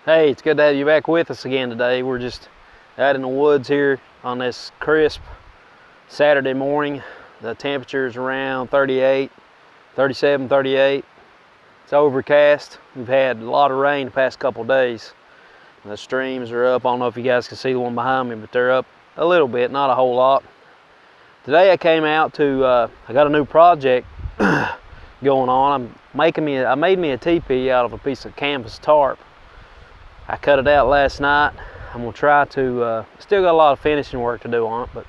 Hey, it's good to have you back with us again today. We're just out in the woods here on this crisp Saturday morning. The temperature is around 38, 37, 38. It's overcast. We've had a lot of rain the past couple days. The streams are up. I don't know if you guys can see the one behind me, but they're up a little bit, not a whole lot. Today I came out to, I got a new project going on. I made me a teepee out of a piece of canvas tarp. I cut it out last night. I'm gonna try to, still got a lot of finishing work to do on it, but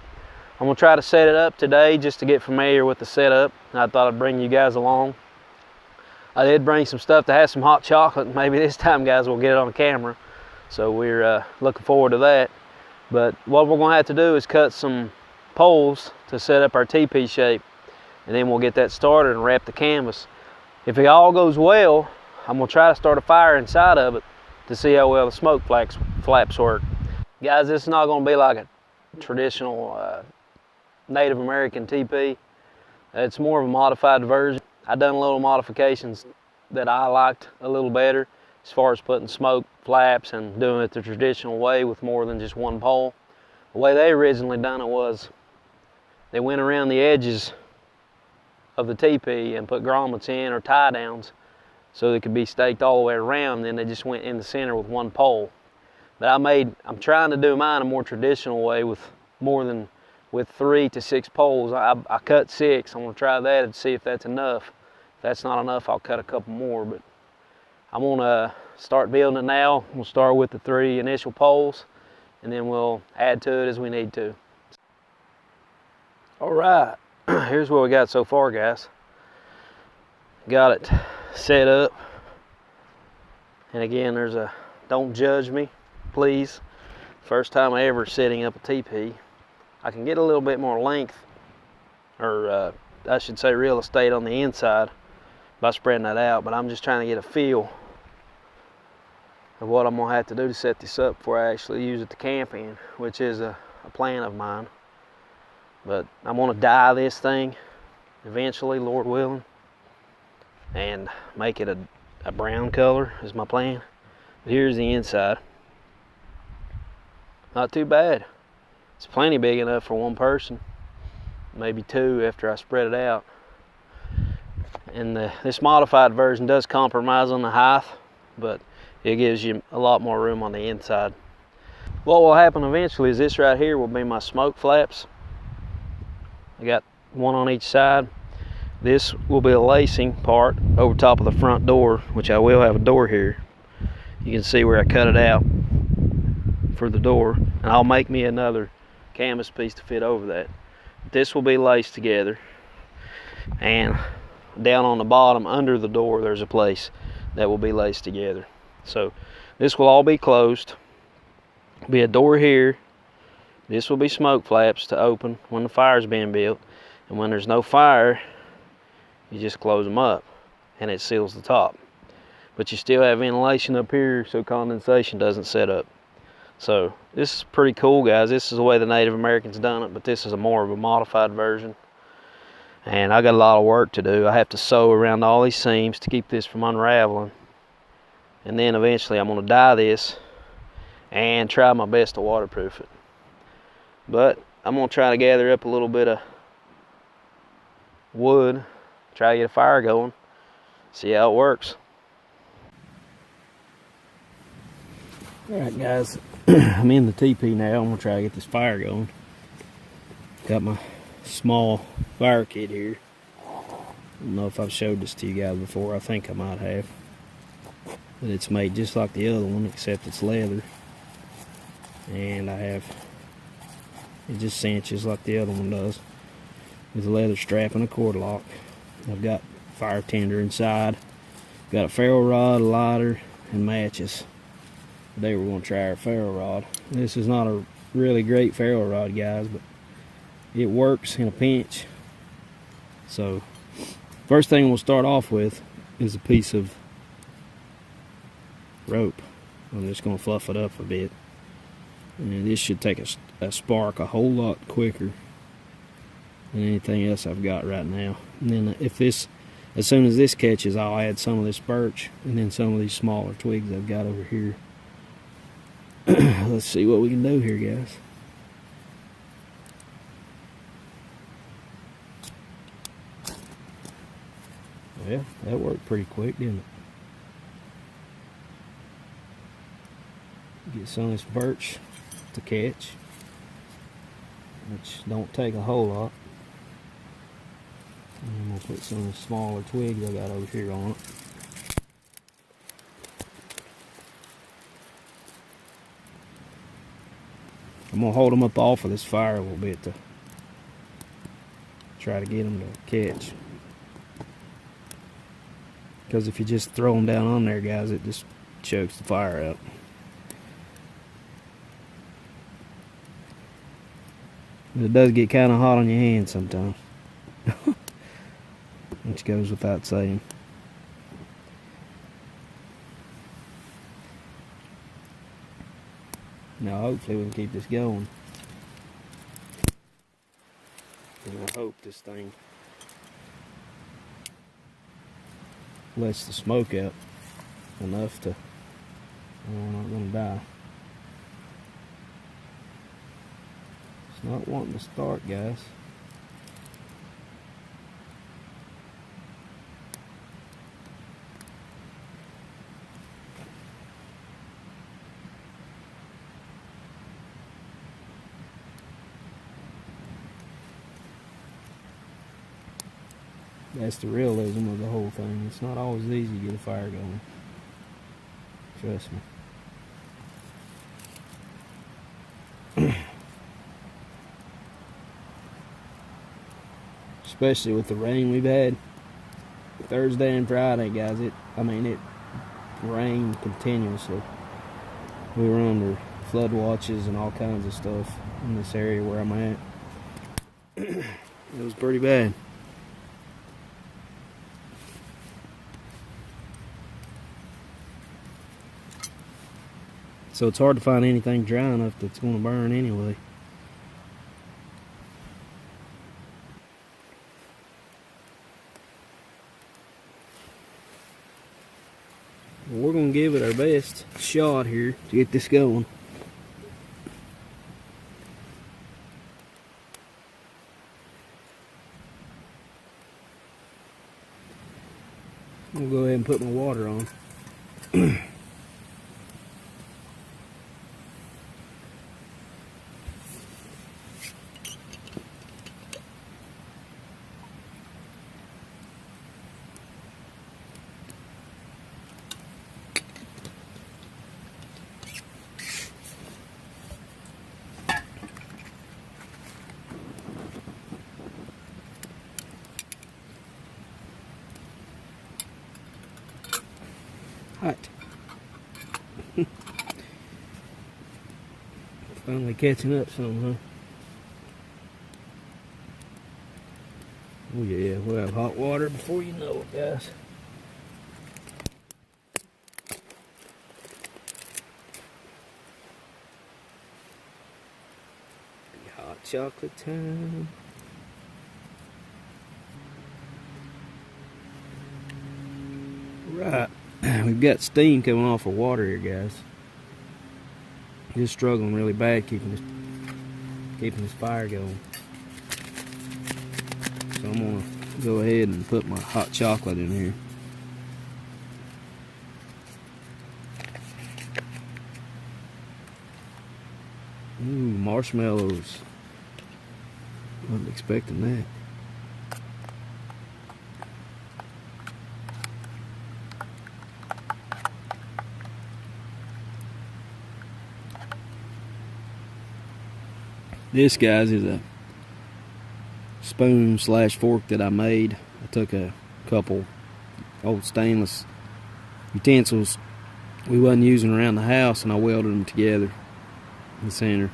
I'm gonna try to set it up today just to get familiar with the setup. I thought I'd bring you guys along. I did bring some stuff to have some hot chocolate. Maybe this time, guys, we'll get it on camera. So we're looking forward to that. But what we're gonna have to do is cut some poles to set up our teepee shape, and then we'll get that started and wrap the canvas. If it all goes well, I'm gonna try to start a fire inside of it to see how well the smoke flaps work. Guys, this is not gonna be like a traditional Native American teepee. It's more of a modified version. I've done a little modifications that I liked a little better as far as putting smoke flaps and doing it the traditional way with more than just one pole. The way they originally done it was they went around the edges of the teepee and put grommets in or tie downs so they could be staked all the way around, and then they just went in the center with one pole. But I'm trying to do mine a more traditional way with 3 to 6 poles. I cut 6. I'm gonna try that and see if that's enough. If that's not enough, I'll cut a couple more, but I'm gonna start building it now. We'll start with the 3 initial poles, and then we'll add to it as we need to. All right, here's what we got so far, guys. Got it set up, and again, don't judge me, please. First time ever setting up a teepee. I can get a little bit more length, or I should say real estate on the inside by spreading that out, but I'm just trying to get a feel of what I'm gonna have to do to set this up before I actually use it to camp in, which is a plan of mine. But I'm gonna dye this thing eventually, Lord willing, and make it a brown color is my plan. But here's the inside. Not too bad. It's plenty big enough for one person, maybe 2 after I spread it out. And this modified version does compromise on the height, but it gives you a lot more room on the inside. What will happen eventually is this right here will be my smoke flaps. I got one on each side. This will be a lacing part over top of the front door, which I will have a door here. You can see where I cut it out for the door, and I'll make me another canvas piece to fit over that. This will be laced together, and down on the bottom under the door there's a place that will be laced together. So this will all be closed. Be a door here. This will be smoke flaps to open when the fire's being built, and when there's no fire, you just close them up and it seals the top. But you still have ventilation up here so condensation doesn't set up. So this is pretty cool, guys. This is the way the Native Americans done it, but this is more of a modified version. And I got a lot of work to do. I have to sew around all these seams to keep this from unraveling. And then eventually I'm gonna dye this and try my best to waterproof it. But I'm gonna try to gather up a little bit of wood, try to get a fire going, see how it works. All right, guys, I'm in the teepee now. I'm gonna try to get this fire going. Got my small fire kit here. I don't know if I've showed this to you guys before. I think I might have. But it's made just like the other one, except it's leather. And it just cinches like the other one does, with a leather strap and a cord lock. I've got fire tinder inside. Got a ferro rod, a lighter, and matches. Today we're going to try our ferro rod. This is not a really great ferro rod, guys, but it works in a pinch. So first thing we'll start off with is a piece of rope. I'm just going to fluff it up a bit, and this should take a spark a whole lot quicker than anything else I've got right now. And then as soon as this catches, I'll add some of this birch and then some of these smaller twigs I've got over here Let's see what we can do here, guys. Well, that worked pretty quick, didn't it? Get some of this birch to catch, which don't take a whole lot. And I'm gonna put some of the smaller twigs I got over here on it. I'm gonna hold them up off of this fire a little bit to try to get them to catch. Because if you just throw them down on there, guys, it just chokes the fire out. But it does get kind of hot on your hands sometimes. Which goes without saying. Now hopefully we can keep this going. And I hope this thing lets the smoke out enough to, we're not going to die. It's not wanting to start, guys. That's the realism of the whole thing. It's not always easy to get a fire going. Trust me. Especially with the rain we've had Thursday and Friday, guys. It rained continuously. We were under flood watches and all kinds of stuff in this area where I'm at. It was pretty bad. So it's hard to find anything dry enough that's going to burn anyway. Well, we're going to give it our best shot here to get this going. I'm going to go ahead and put my water on. Hot. Finally catching up some, huh? Oh yeah, we'll have hot water before you know it, guys. Hot chocolate time. Right. We've got steam coming off of water here, guys. Just struggling really bad keeping this fire going. So I'm gonna go ahead and put my hot chocolate in here. Ooh, marshmallows. Wasn't expecting that. This, guys, is a spoon / fork that I made. I took a couple old stainless utensils we wasn't using around the house and I welded them together in the center.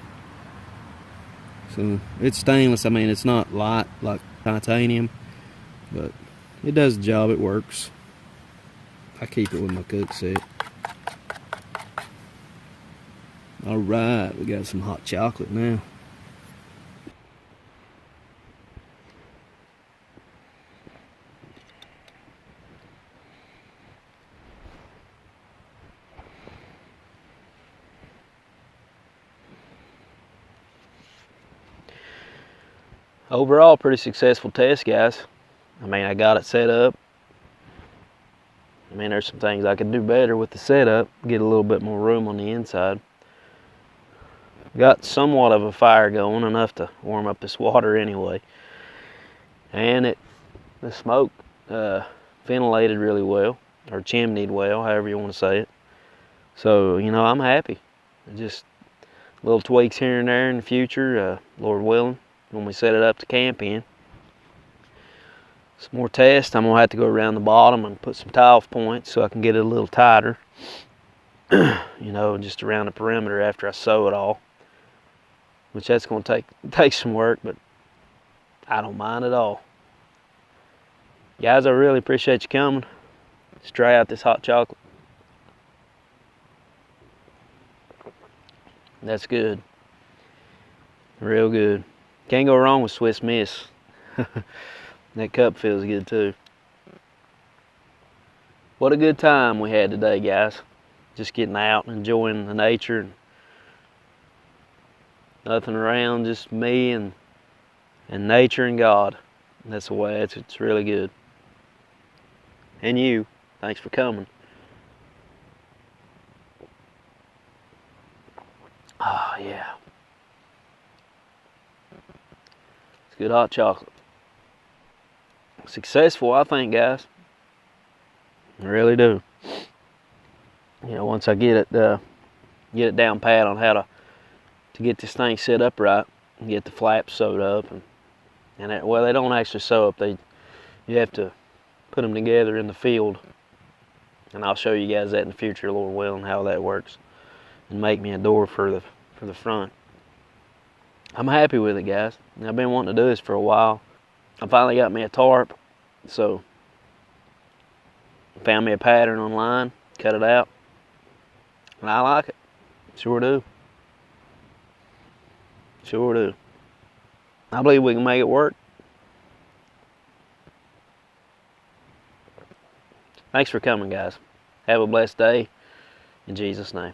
So it's stainless. I mean, it's not light like titanium, but it does the job. It works. I keep it with my cook set. Alright, we got some hot chocolate now. Overall, pretty successful test, guys. I mean, I got it set up. I mean, there's some things I could do better with the setup, get a little bit more room on the inside. Got somewhat of a fire going, enough to warm up this water anyway. And the smoke ventilated really well, or chimneyed well, however you want to say it. So, you know, I'm happy. Just little tweaks here and there in the future, Lord willing, when we set it up to camp in. Some more tests. I'm gonna have to go around the bottom and put some tile points so I can get it a little tighter. You know, just around the perimeter after I sew it all. Which that's gonna take some work, but I don't mind at all. Guys, I really appreciate you coming. Let's try out this hot chocolate. That's good. Real good. Can't go wrong with Swiss Miss. That cup feels good too. What a good time we had today, guys. Just getting out and enjoying the nature. Nothing around, just me and nature and God. That's the way it's really good. And you, thanks for coming. Oh yeah. It's good hot chocolate. Successful, I think, guys. I really do. You know, once I get it down pat on how to get this thing set up right and get the flaps sewed up, and well, they don't actually sew up. You have to put them together in the field, and I'll show you guys that in the future, Lord willing, how that works, and make me a door for the front. I'm happy with it, guys. I've been wanting to do this for a while. I finally got me a tarp, so found me a pattern online, cut it out, and I like it. Sure do. Sure do. I believe we can make it work. Thanks for coming, guys. Have a blessed day in Jesus' name.